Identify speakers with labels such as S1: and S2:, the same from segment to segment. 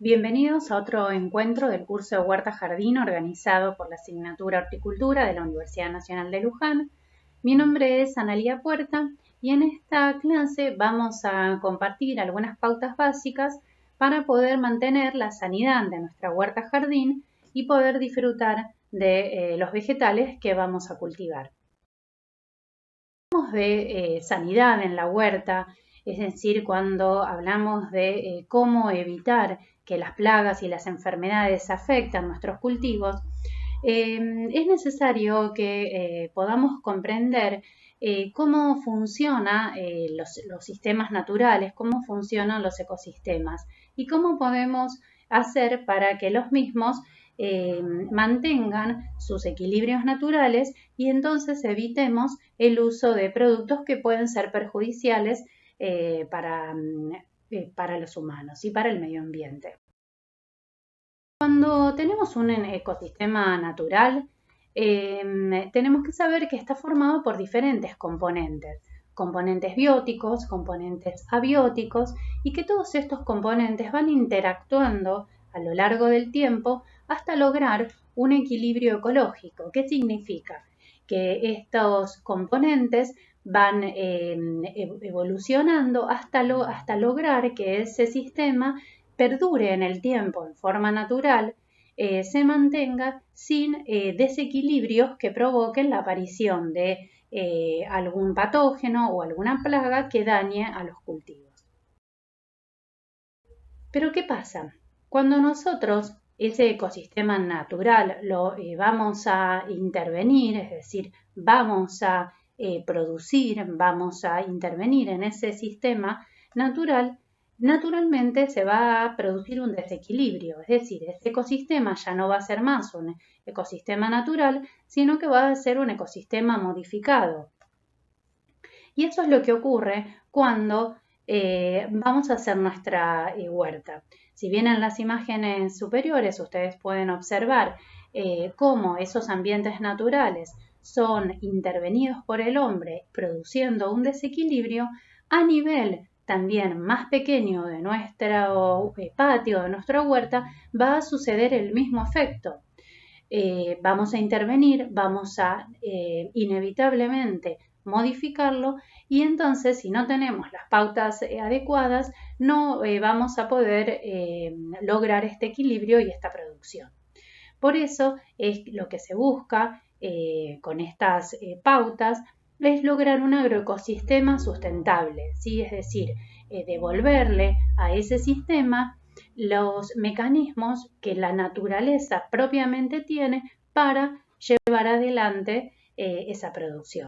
S1: Bienvenidos a otro encuentro del curso de Huerta Jardín organizado por la asignatura Horticultura de la Universidad Nacional de Luján. Mi nombre es Analía Puerta y en esta clase vamos a compartir algunas pautas básicas para poder mantener la sanidad de nuestra huerta jardín y poder disfrutar de los vegetales que vamos a cultivar. Hablamos de sanidad en la huerta, es decir, cuando hablamos de cómo evitar que las plagas y las enfermedades afecten nuestros cultivos, es necesario que podamos comprender cómo funcionan los sistemas naturales, cómo funcionan los ecosistemas y cómo podemos hacer para que los mismos mantengan sus equilibrios naturales y entonces evitemos el uso de productos que pueden ser perjudiciales para los humanos y para el medio ambiente. Cuando tenemos un ecosistema natural, tenemos que saber que está formado por diferentes componentes bióticos, componentes abióticos, y que todos estos componentes van interactuando a lo largo del tiempo hasta lograr un equilibrio ecológico. ¿Qué significa? Que estos componentes van evolucionando hasta lograr que ese sistema perdure en el tiempo en forma natural, se mantenga sin desequilibrios que provoquen la aparición de algún patógeno o alguna plaga que dañe a los cultivos. Pero ¿qué pasa? Cuando nosotros ese ecosistema natural lo vamos a intervenir, es decir, vamos a producir, vamos a intervenir en ese sistema natural, naturalmente se va a producir un desequilibrio, es decir, ese ecosistema ya no va a ser más un ecosistema natural, sino que va a ser un ecosistema modificado. Y eso es lo que ocurre cuando vamos a hacer nuestra huerta. Si bien en las imágenes superiores ustedes pueden observar cómo esos ambientes naturales son intervenidos por el hombre produciendo un desequilibrio, a nivel también más pequeño de nuestro patio, de nuestra huerta, va a suceder el mismo efecto. Vamos a intervenir, vamos a inevitablemente modificarlo y entonces si no tenemos las pautas adecuadas no vamos a poder lograr este equilibrio y esta producción. Por eso es lo que se busca con estas pautas es lograr un agroecosistema sustentable, ¿sí? Es decir, devolverle a ese sistema los mecanismos que la naturaleza propiamente tiene para llevar adelante esa producción.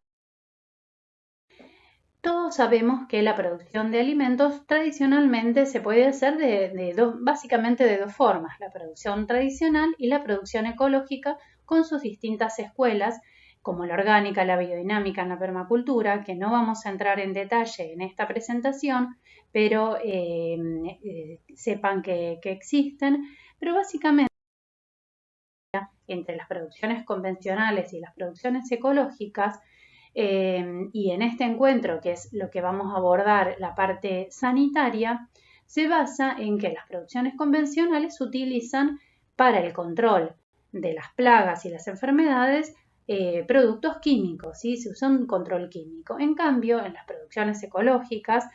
S1: Todos sabemos que la producción de alimentos tradicionalmente se puede hacer básicamente de dos formas, la producción tradicional y la producción ecológica con sus distintas escuelas, como la orgánica, la biodinámica, la permacultura, que no vamos a entrar en detalle en esta presentación, pero sepan que existen, pero básicamente entre las producciones convencionales y las producciones ecológicas, y en este encuentro, que es lo que vamos a abordar, la parte sanitaria, se basa en que las producciones convencionales se utilizan para el control de las plagas y las enfermedades productos químicos, ¿sí? Se usa un control químico. En cambio, en las producciones ecológicas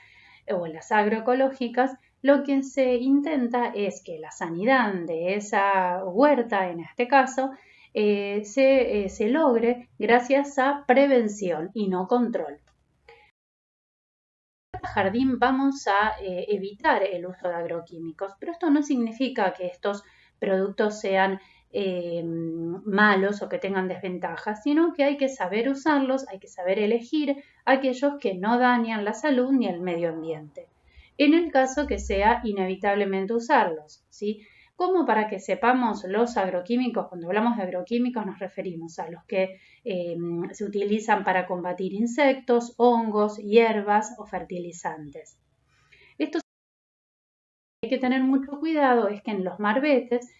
S1: o en las agroecológicas, lo que se intenta es que la sanidad de esa huerta, en este caso, se logre gracias a prevención y no control. En el jardín vamos a evitar el uso de agroquímicos, pero esto no significa que estos productos sean malos o que tengan desventajas, sino que hay que saber usarlos, hay que saber elegir aquellos que no dañan la salud ni el medio ambiente. En el caso que sea inevitablemente usarlos, ¿sí? Como para que sepamos los agroquímicos, cuando hablamos de agroquímicos nos referimos a los que se utilizan para combatir insectos, hongos, hierbas o fertilizantes. Esto hay que tener mucho cuidado, es que en los marbetes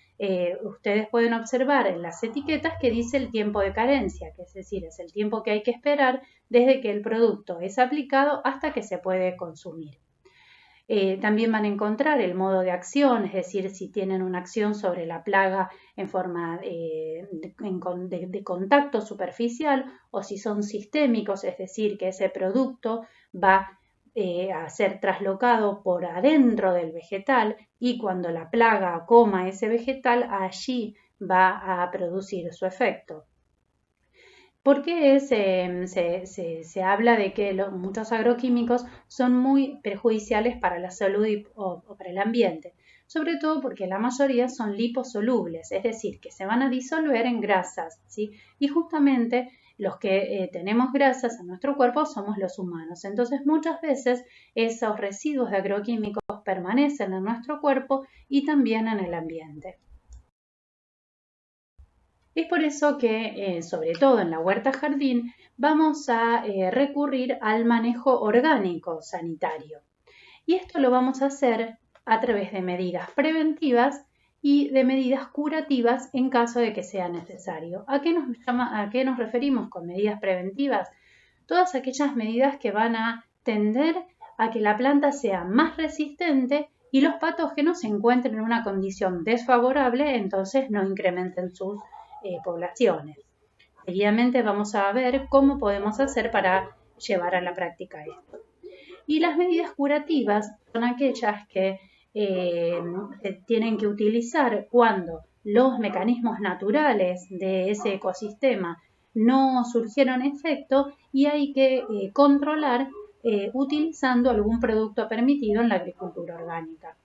S1: ustedes pueden observar en las etiquetas que dice el tiempo de carencia, que es decir, es el tiempo que hay que esperar desde que el producto es aplicado hasta que se puede consumir. También van a encontrar el modo de acción, es decir, si tienen una acción sobre la plaga en forma de contacto superficial o si son sistémicos, es decir, que ese producto va a ser traslocado por adentro del vegetal y cuando la plaga coma ese vegetal, allí va a producir su efecto. ¿Por qué se habla de que muchos agroquímicos son muy perjudiciales para la salud o para el ambiente? Sobre todo porque la mayoría son liposolubles, es decir, que se van a disolver en grasas, ¿sí? Y justamente los que tenemos grasas en nuestro cuerpo somos los humanos. Entonces, muchas veces esos residuos de agroquímicos permanecen en nuestro cuerpo y también en el ambiente. Es por eso que, sobre todo en la huerta jardín, vamos a recurrir al manejo orgánico sanitario. Y esto lo vamos a hacer a través de medidas preventivas y de medidas curativas en caso de que sea necesario. ¿A qué nos referimos con medidas preventivas? Todas aquellas medidas que van a tender a que la planta sea más resistente y los patógenos se encuentren en una condición desfavorable, entonces no incrementen sus poblaciones. Seguidamente vamos a ver cómo podemos hacer para llevar a la práctica esto. Y las medidas curativas son aquellas que se tienen que utilizar cuando los mecanismos naturales de ese ecosistema no surgieron efecto y hay que controlar utilizando algún producto permitido en la agricultura orgánica.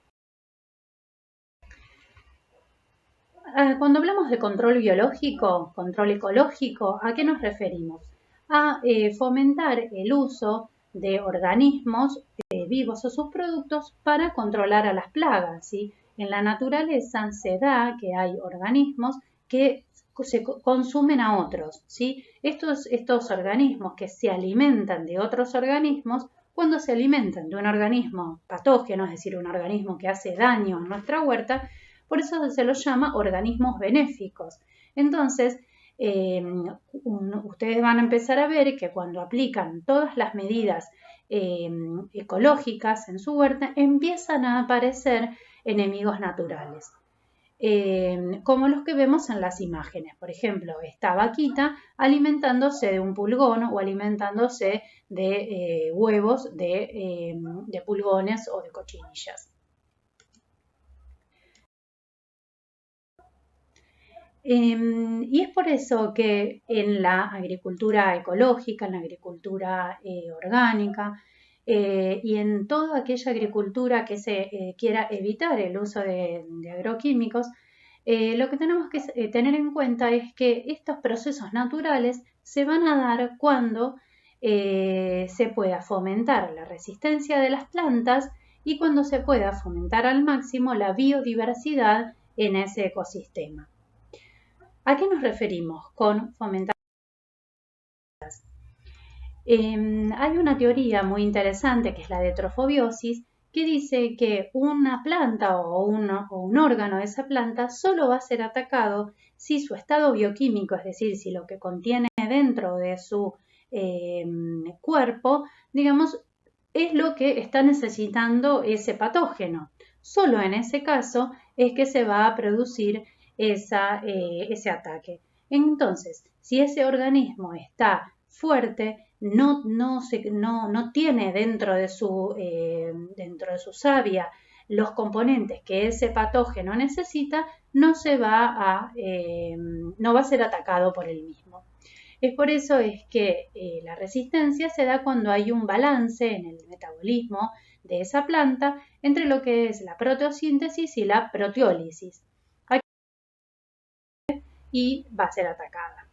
S1: Cuando hablamos de control biológico, control ecológico, ¿a qué nos referimos? A fomentar el uso de organismos vivos o sus productos para controlar a las plagas, ¿sí? En la naturaleza se da que hay organismos que se consumen a otros, ¿sí? Estos organismos que se alimentan de otros organismos, cuando se alimentan de un organismo patógeno, es decir, un organismo que hace daño en nuestra huerta, por eso se los llama organismos benéficos. Entonces, ustedes van a empezar a ver que cuando aplican todas las medidas ecológicas en su huerta, empiezan a aparecer enemigos naturales. Como los que vemos en las imágenes. Por ejemplo, esta vaquita alimentándose de un pulgón o alimentándose de huevos de pulgones o de cochinillas. Y es por eso que en la agricultura ecológica, en la agricultura orgánica y en toda aquella agricultura que se quiera evitar el uso de agroquímicos, lo que tenemos que tener en cuenta es que estos procesos naturales se van a dar cuando se pueda fomentar la resistencia de las plantas y cuando se pueda fomentar al máximo la biodiversidad en ese ecosistema. ¿A qué nos referimos con fomentar? Hay una teoría muy interesante que es la de trofobiosis que dice que una planta o un órgano de esa planta solo va a ser atacado si su estado bioquímico, es decir, si lo que contiene dentro de su cuerpo, digamos, es lo que está necesitando ese patógeno. Solo en ese caso es que se va a producir ese ataque. Entonces, si ese organismo está fuerte, no tiene dentro de su savia los componentes que ese patógeno necesita, no va a ser atacado por él mismo. Es por eso es que la resistencia se da cuando hay un balance en el metabolismo de esa planta entre lo que es la proteosíntesis y la proteólisis. Y va a ser atacada.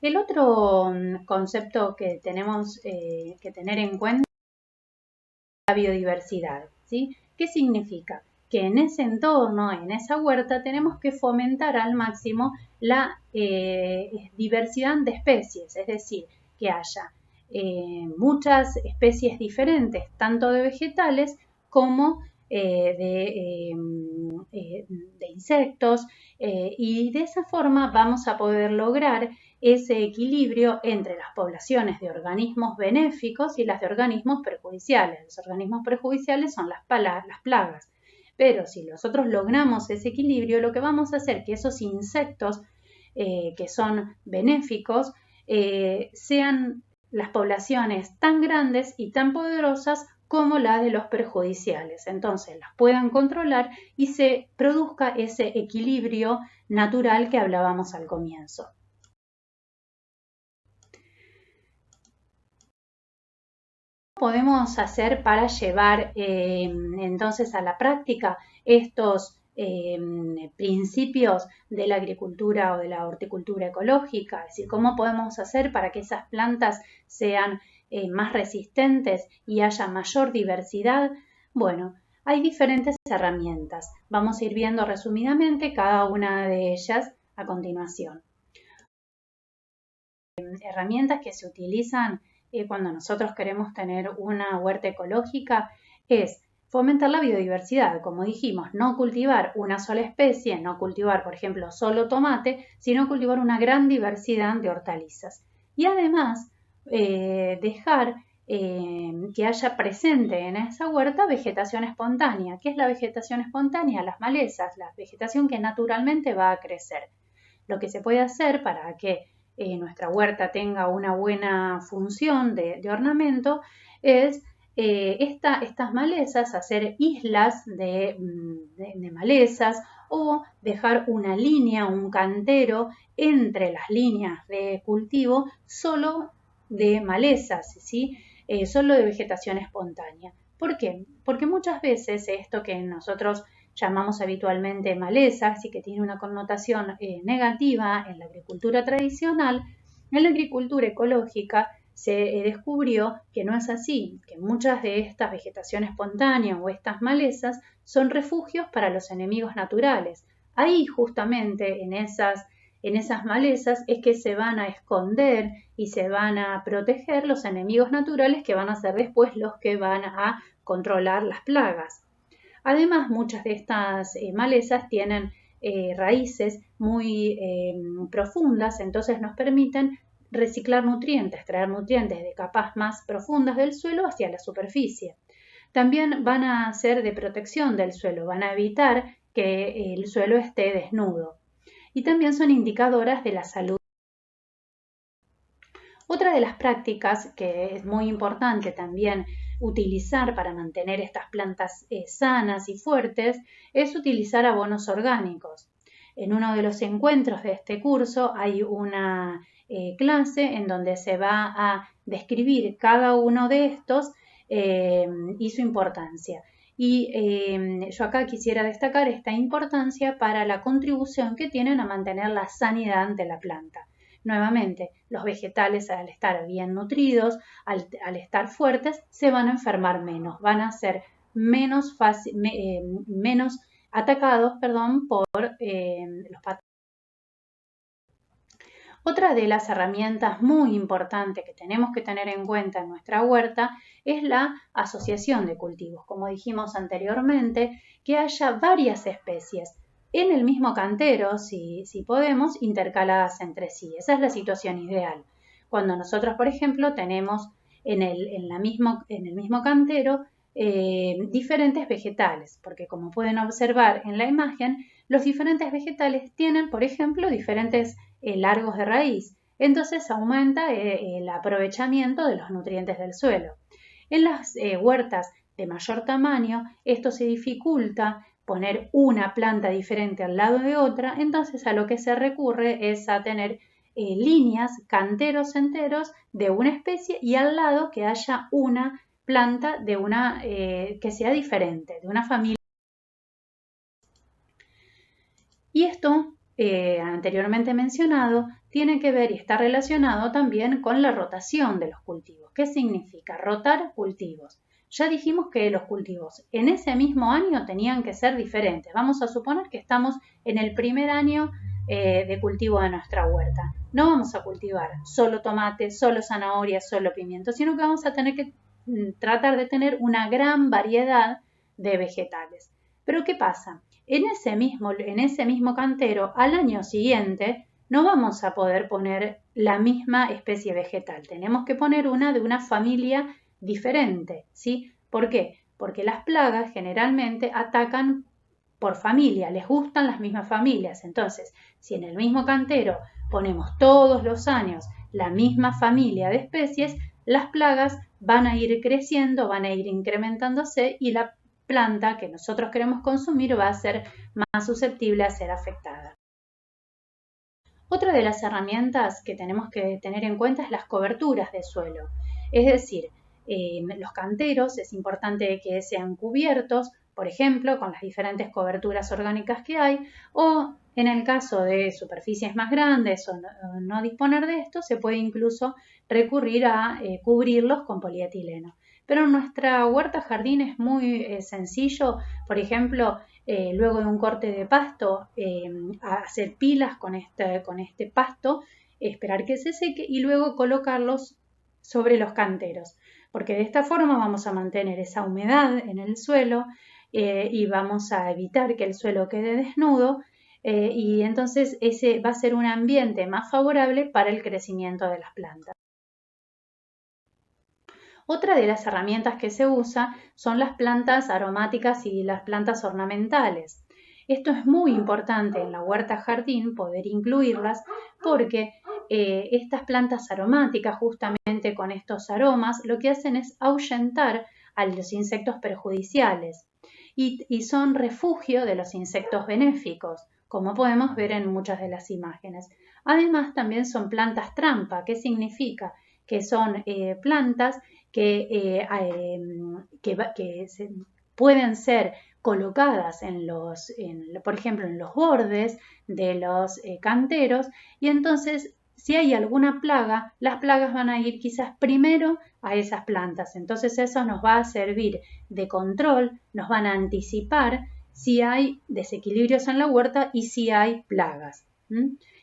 S1: El otro concepto que tenemos que tener en cuenta es la biodiversidad, ¿sí? ¿Qué significa? Que en ese entorno, en esa huerta, tenemos que fomentar al máximo la diversidad de especies, es decir, que haya muchas especies diferentes, tanto de vegetales como de insectos, y de esa forma vamos a poder lograr ese equilibrio entre las poblaciones de organismos benéficos y las de organismos perjudiciales. Los organismos perjudiciales son las plagas. Pero si nosotros logramos ese equilibrio, lo que vamos a hacer es que esos insectos que son benéficos sean las poblaciones tan grandes y tan poderosas como las de los perjudiciales. Entonces las puedan controlar y se produzca ese equilibrio natural que hablábamos al comienzo. ¿Qué podemos hacer para llevar entonces a la práctica estos principios de la agricultura o de la horticultura ecológica? Es decir, ¿cómo podemos hacer para que esas plantas sean más resistentes y haya mayor diversidad? Bueno, hay diferentes herramientas. Vamos a ir viendo resumidamente cada una de ellas a continuación. Herramientas que se utilizan cuando nosotros queremos tener una huerta ecológica es fomentar la biodiversidad, como dijimos, no cultivar una sola especie, no cultivar, por ejemplo, solo tomate, sino cultivar una gran diversidad de hortalizas. Y además, dejar que haya presente en esa huerta vegetación espontánea. ¿Qué es la vegetación espontánea? Las malezas, la vegetación que naturalmente va a crecer. Lo que se puede hacer para que nuestra huerta tenga una buena función de ornamento es estas malezas, hacer islas de malezas o dejar una línea, un cantero entre las líneas de cultivo solo de malezas, ¿sí? Solo de vegetación espontánea. ¿Por qué? Porque muchas veces esto que nosotros llamamos habitualmente malezas y que tiene una connotación negativa en la agricultura tradicional, en la agricultura ecológica se descubrió que no es así, que muchas de estas vegetación espontánea o estas malezas son refugios para los enemigos naturales. Ahí justamente en esas malezas es que se van a esconder y se van a proteger los enemigos naturales que van a ser después los que van a controlar las plagas. Además, muchas de estas malezas tienen raíces muy profundas, entonces nos permiten reciclar nutrientes, traer nutrientes de capas más profundas del suelo hacia la superficie. También van a ser de protección del suelo, van a evitar que el suelo esté desnudo. Y también son indicadoras de la salud. Otra de las prácticas que es muy importante también utilizar para mantener estas plantas sanas y fuertes es utilizar abonos orgánicos. En uno de los encuentros de este curso hay una clase en donde se va a describir cada uno de estos y su importancia. Y yo acá quisiera destacar esta importancia para la contribución que tienen a mantener la sanidad de la planta. Nuevamente, los vegetales al estar bien nutridos, al estar fuertes, se van a enfermar menos, van a ser menos atacados por los patógenos. Otra de las herramientas muy importantes que tenemos que tener en cuenta en nuestra huerta es la asociación de cultivos. Como dijimos anteriormente, que haya varias especies en el mismo cantero, si podemos, intercaladas entre sí. Esa es la situación ideal. Cuando nosotros, por ejemplo, tenemos en el mismo cantero diferentes vegetales, porque como pueden observar en la imagen, los diferentes vegetales tienen, por ejemplo, diferentes largos de raíz. Entonces aumenta el aprovechamiento de los nutrientes del suelo. En las huertas de mayor tamaño, esto se dificulta poner una planta diferente al lado de otra, entonces a lo que se recurre es a tener líneas, canteros enteros de una especie y al lado que haya una planta de una que sea diferente, de una familia. Y esto, anteriormente mencionado, tiene que ver y está relacionado también con la rotación de los cultivos. ¿Qué significa rotar cultivos? Ya dijimos que los cultivos en ese mismo año tenían que ser diferentes. Vamos a suponer que estamos en el primer año de cultivo de nuestra huerta. No vamos a cultivar solo tomate, solo zanahoria, solo pimiento, sino que vamos a tener que tratar de tener una gran variedad de vegetales. Pero ¿qué pasa? En ese mismo cantero, al año siguiente, no vamos a poder poner la misma especie vegetal. Tenemos que poner una de una familia diferente, ¿sí? ¿Por qué? Porque las plagas generalmente atacan por familia, les gustan las mismas familias. Entonces, si en el mismo cantero ponemos todos los años la misma familia de especies, las plagas van a ir creciendo, van a ir incrementándose y la planta que nosotros queremos consumir va a ser más susceptible a ser afectada. Otra de las herramientas que tenemos que tener en cuenta es las coberturas de suelo. Es decir, los canteros es importante que sean cubiertos, por ejemplo, con las diferentes coberturas orgánicas que hay, o en el caso de superficies más grandes o no disponer de esto, se puede incluso recurrir a cubrirlos con polietileno. Pero en nuestra huerta jardín es muy sencillo, por ejemplo, luego de un corte de pasto, hacer pilas con este pasto, esperar que se seque y luego colocarlos sobre los canteros, porque de esta forma vamos a mantener esa humedad en el suelo y vamos a evitar que el suelo quede desnudo y entonces ese va a ser un ambiente más favorable para el crecimiento de las plantas. Otra de las herramientas que se usa son las plantas aromáticas y las plantas ornamentales. Esto es muy importante en la huerta jardín poder incluirlas porque estas plantas aromáticas justamente con estos aromas lo que hacen es ahuyentar a los insectos perjudiciales y son refugio de los insectos benéficos, como podemos ver en muchas de las imágenes. Además también son plantas trampa. ¿Qué significa? Que son plantas que pueden ser colocadas por ejemplo, en los bordes de los canteros y entonces si hay alguna plaga, las plagas van a ir quizás primero a esas plantas. Entonces eso nos va a servir de control, nos van a anticipar si hay desequilibrios en la huerta y si hay plagas.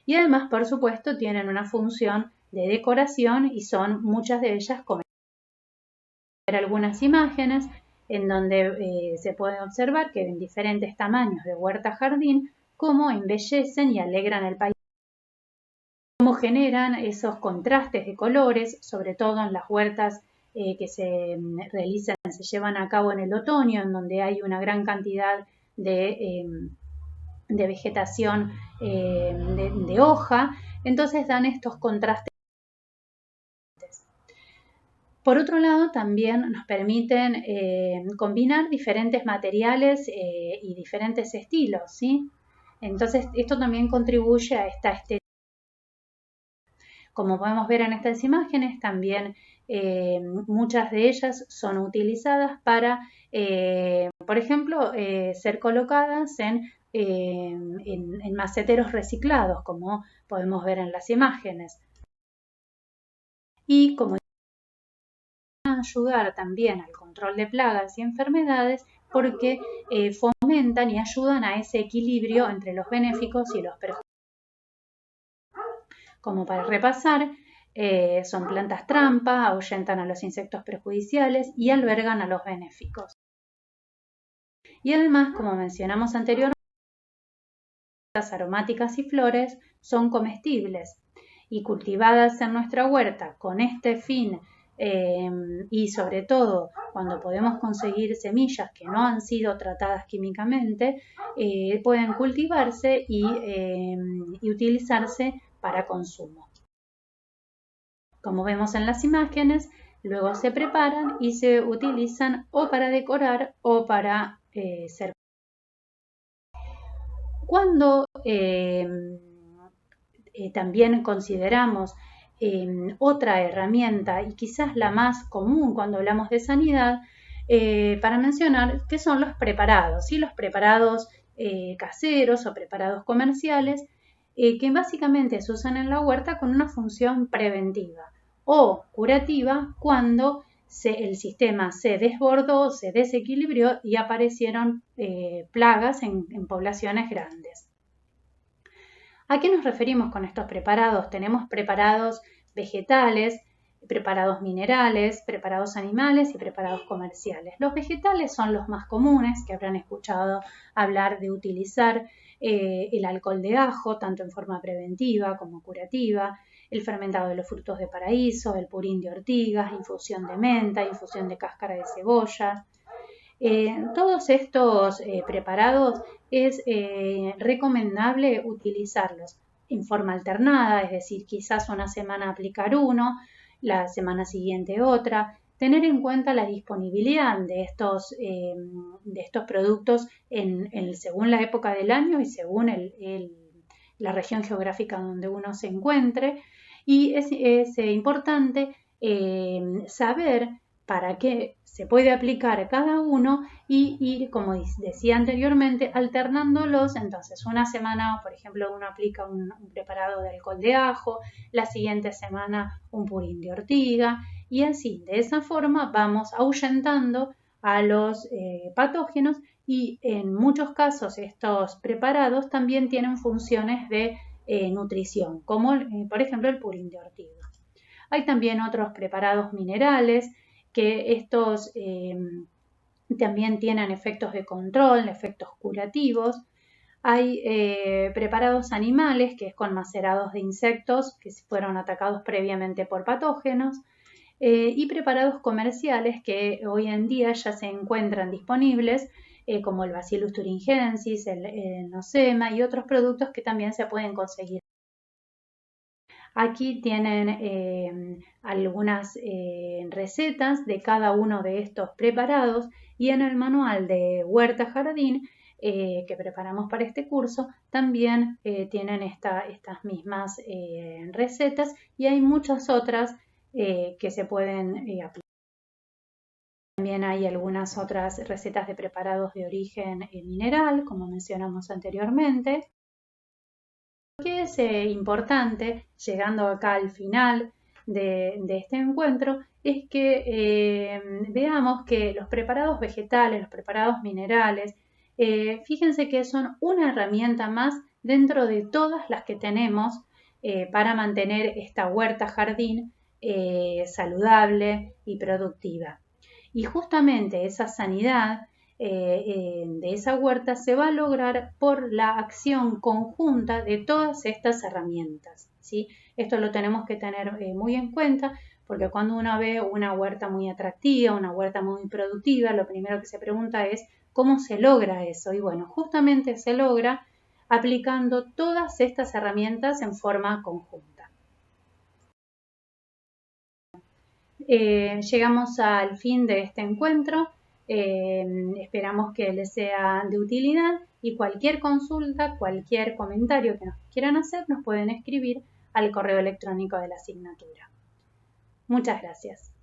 S1: Y además, por supuesto, tienen una función de decoración y son muchas de ellas comestibles. Algunas imágenes en donde se puede observar que en diferentes tamaños de huerta jardín cómo embellecen y alegran el paisaje, cómo generan esos contrastes de colores, sobre todo en las huertas que se realizan, se llevan a cabo en el otoño, en donde hay una gran cantidad de vegetación de hoja, entonces dan estos contrastes. Por otro lado, también nos permiten combinar diferentes materiales y diferentes estilos, ¿sí? Entonces, esto también contribuye a esta estética. Como podemos ver en estas imágenes, también muchas de ellas son utilizadas para, por ejemplo, ser colocadas en maceteros reciclados, como podemos ver en las imágenes. Y como ayudar también al control de plagas y enfermedades porque fomentan y ayudan a ese equilibrio entre los benéficos y los perjudiciales. Como para repasar, son plantas trampa, ahuyentan a los insectos perjudiciales y albergan a los benéficos. Y además, como mencionamos anteriormente, las aromáticas y flores son comestibles y cultivadas en nuestra huerta con este fin y sobre todo cuando podemos conseguir semillas que no han sido tratadas químicamente, pueden cultivarse y utilizarse para consumo. Como vemos en las imágenes, luego se preparan y se utilizan o para decorar o para ser. Cuando también consideramos otra herramienta y quizás la más común cuando hablamos de sanidad, para mencionar que son los preparados, ¿sí? Los preparados caseros o preparados comerciales que básicamente se usan en la huerta con una función preventiva o curativa cuando el sistema se desbordó, se desequilibró y aparecieron plagas en poblaciones grandes. ¿A qué nos referimos con estos preparados? Tenemos preparados vegetales, preparados minerales, preparados animales y preparados comerciales. Los vegetales son los más comunes, que habrán escuchado hablar de utilizar el alcohol de ajo, tanto en forma preventiva como curativa. el fermentado de los frutos de paraíso, el purín de ortigas, infusión de menta, infusión de cáscara de cebolla. Todos estos preparados es recomendable utilizarlos en forma alternada, es decir, quizás una semana aplicar uno, la semana siguiente otra. Tener en cuenta la disponibilidad de estos productos según la época del año y según la región geográfica donde uno se encuentre. Y es importante saber para qué se puede aplicar cada uno y ir, como decía anteriormente, alternándolos. Entonces, una semana, por ejemplo, uno aplica un preparado de alcohol de ajo, la siguiente semana un purín de ortiga, y así, de esa forma, vamos ahuyentando a los patógenos, y en muchos casos estos preparados también tienen funciones de nutrición, como por ejemplo el purín de ortiga. Hay también otros preparados minerales que estos también tienen efectos de control, efectos curativos. Hay preparados animales, que es con macerados de insectos que fueron atacados previamente por patógenos, y preparados comerciales que hoy en día ya se encuentran disponibles, como el Bacillus thuringiensis, el Nosema y otros productos que también se pueden conseguir. Aquí tienen algunas recetas de cada uno de estos preparados, y en el manual de Huerta Jardín que preparamos para este curso también tienen estas mismas recetas, y hay muchas otras que se pueden aplicar. También hay algunas otras recetas de preparados de origen mineral, como mencionamos anteriormente. Lo que es importante, llegando acá al final de este encuentro, es que veamos que los preparados vegetales, los preparados minerales, fíjense que son una herramienta más dentro de todas las que tenemos para mantener esta huerta jardín saludable y productiva. Y justamente esa sanidad de esa huerta se va a lograr por la acción conjunta de todas estas herramientas, ¿sí? Esto lo tenemos que tener muy en cuenta, porque cuando uno ve una huerta muy atractiva, una huerta muy productiva, lo primero que se pregunta es ¿cómo se logra eso? Y bueno, justamente se logra aplicando todas estas herramientas en forma conjunta. Llegamos al fin de este encuentro. Esperamos que les sea de utilidad, y cualquier consulta, cualquier comentario que nos quieran hacer, nos pueden escribir al correo electrónico de la asignatura. Muchas gracias.